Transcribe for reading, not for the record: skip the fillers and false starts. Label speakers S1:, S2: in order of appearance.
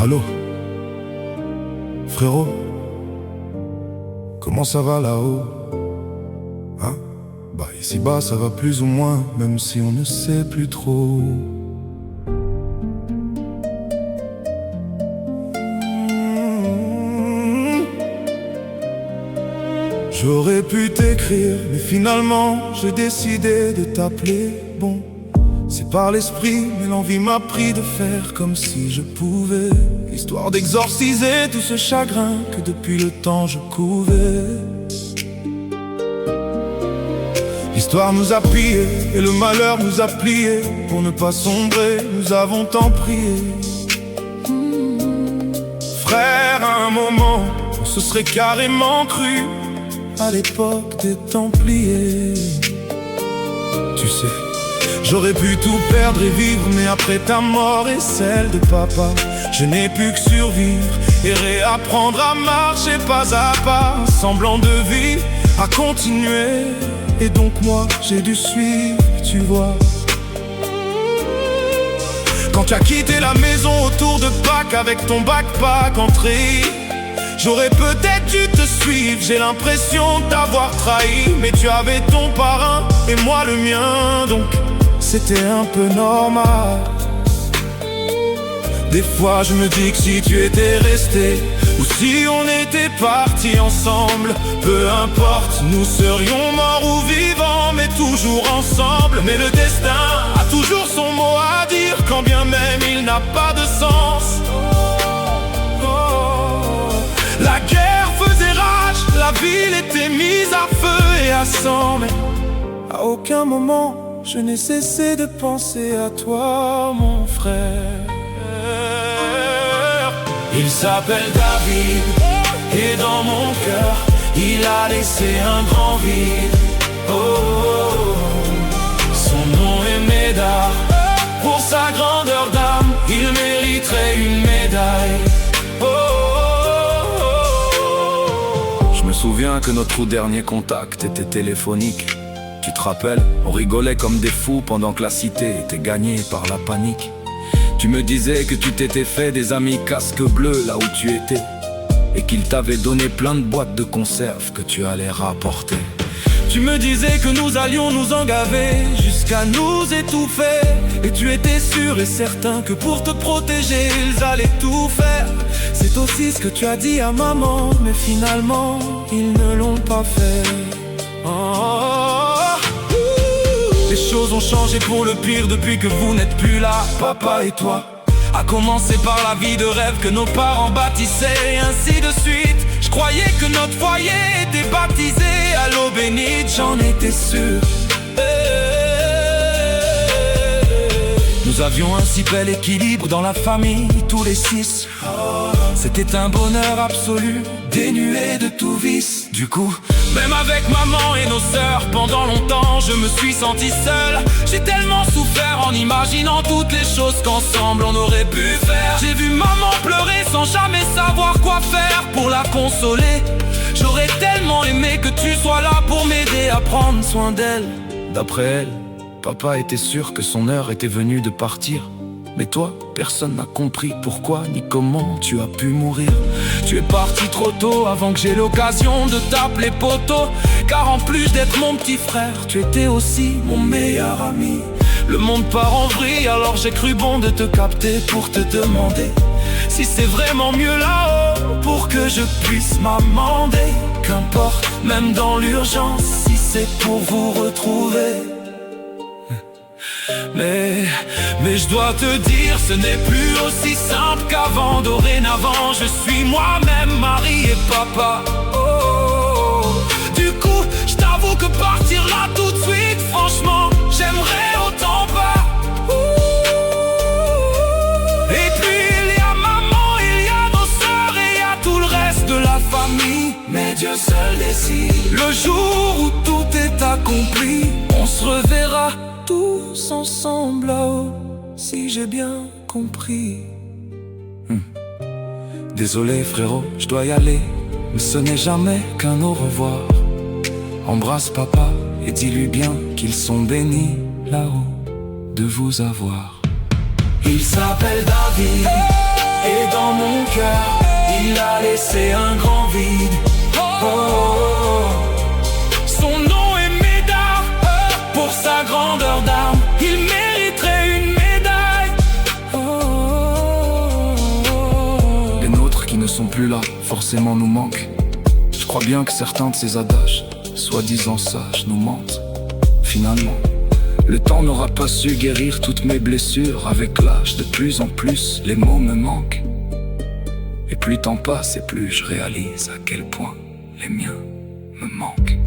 S1: Allô, frérot, comment ça va là-haut? Hein? Bah ici-bas ça va plus ou moins, même si on ne sait plus trop. J'aurais pu t'écrire, mais finalement j'ai décidé de t'appeler. Bon, c'est par l'esprit, mais l'envie m'a pris de faire comme si je pouvais, histoire d'exorciser tout ce chagrin que depuis le temps je couvais. L'histoire nous a pillés et le malheur nous a pliés. Pour ne pas sombrer, nous avons tant prié. Frère, à un moment, on se serait carrément cru à l'époque des Templiers. Tu sais, j'aurais pu tout perdre et vivre, mais après ta mort et celle de papa, je n'ai pu que survivre et réapprendre à marcher pas à pas, semblant de vivre, à continuer. Et donc moi, j'ai dû suivre, tu vois. Quand tu as quitté la maison autour de Pâques avec ton backpack entré, j'aurais peut-être dû te suivre, j'ai l'impression de t'avoir trahi. Mais tu avais ton parrain et moi le mien, donc c'était un peu normal. Des fois je me dis que si tu étais resté, ou si on était partis ensemble, peu importe, nous serions morts ou vivants, mais toujours ensemble. Mais le destin a toujours son mot à dire, quand bien même il n'a pas de sens. La guerre faisait rage, la ville était mise à feu et à sang, mais à aucun moment je n'ai cessé de penser à toi, mon frère. Il s'appelle David, et dans mon cœur, il a laissé un grand vide. Oh, oh, oh. Son nom est Médard, pour sa grandeur d'âme, il mériterait une médaille. Oh, oh, oh. Je me souviens que notre tout dernier contact était téléphonique. Tu te rappelles, on rigolait comme des fous pendant que la cité était gagnée par la panique. Tu me disais que tu t'étais fait des amis casque bleu là où tu étais, et qu'ils t'avaient donné plein de boîtes de conserve que tu allais rapporter. Tu me disais que nous allions nous engaver jusqu'à nous étouffer, et tu étais sûr et certain que pour te protéger ils allaient tout faire. C'est aussi ce que tu as dit à maman, mais finalement ils ne l'ont pas fait. Oh. Les choses ont changé pour le pire depuis que vous n'êtes plus là, papa et toi. A commencer par la vie de rêve que nos parents bâtissaient, et ainsi de suite. Je croyais que notre foyer était baptisé à l'eau bénite, j'en étais sûr. Nous avions un si bel équilibre dans la famille, tous les 6. C'était un bonheur absolu, dénué de tout vice. Du coup, même avec maman et nos sœurs, pendant longtemps je me suis senti seul. J'ai tellement souffert en imaginant toutes les choses qu'ensemble on aurait pu faire. J'ai vu maman pleurer sans jamais savoir quoi faire pour la consoler. J'aurais tellement aimé que tu sois là pour m'aider à prendre soin d'elle. D'après elle, papa était sûr que son heure était venue de partir. Mais toi, personne n'a compris pourquoi ni comment tu as pu mourir. Tu es parti trop tôt avant que j'ai l'occasion de t'appeler poteau. Car en plus d'être mon petit frère, tu étais aussi mon meilleur ami. Le monde part en vrille, alors j'ai cru bon de te capter pour te demander si c'est vraiment mieux là-haut, pour que je puisse m'amender. Qu'importe, même dans l'urgence, si c'est pour vous retrouver. Mais je dois te dire, ce n'est plus aussi simple qu'avant. Dorénavant, je suis moi-même mari et papa. Oh, du coup, je t'avoue que partir là tout de suite, franchement, j'aimerais autant pas. Et puis il y a maman, il y a nos sœurs et il y a tout le reste de la famille. Mais Dieu seul décide. Le jour où tout est accompli, on se reverra tous ensemble là-haut, si j'ai bien compris. Désolé frérot, je dois y aller, mais ce n'est jamais qu'un au revoir. Embrasse papa et dis-lui bien qu'ils sont bénis là-haut de vous avoir. Il s'appelle David, et dans laissé un grand vide. Son nom est Médard, pour sa grandeur d'âme, il mériterait une médaille.
S2: Les nôtres qui ne sont plus là, forcément nous manquent. Je crois bien que certains de ces adages, soi-disant sages, nous mentent. Finalement, le temps n'aura pas su guérir toutes mes blessures. Avec l'âge, de plus en plus, les mots me manquent. Et plus le temps passe et plus je réalise à quel point les miens me manquent.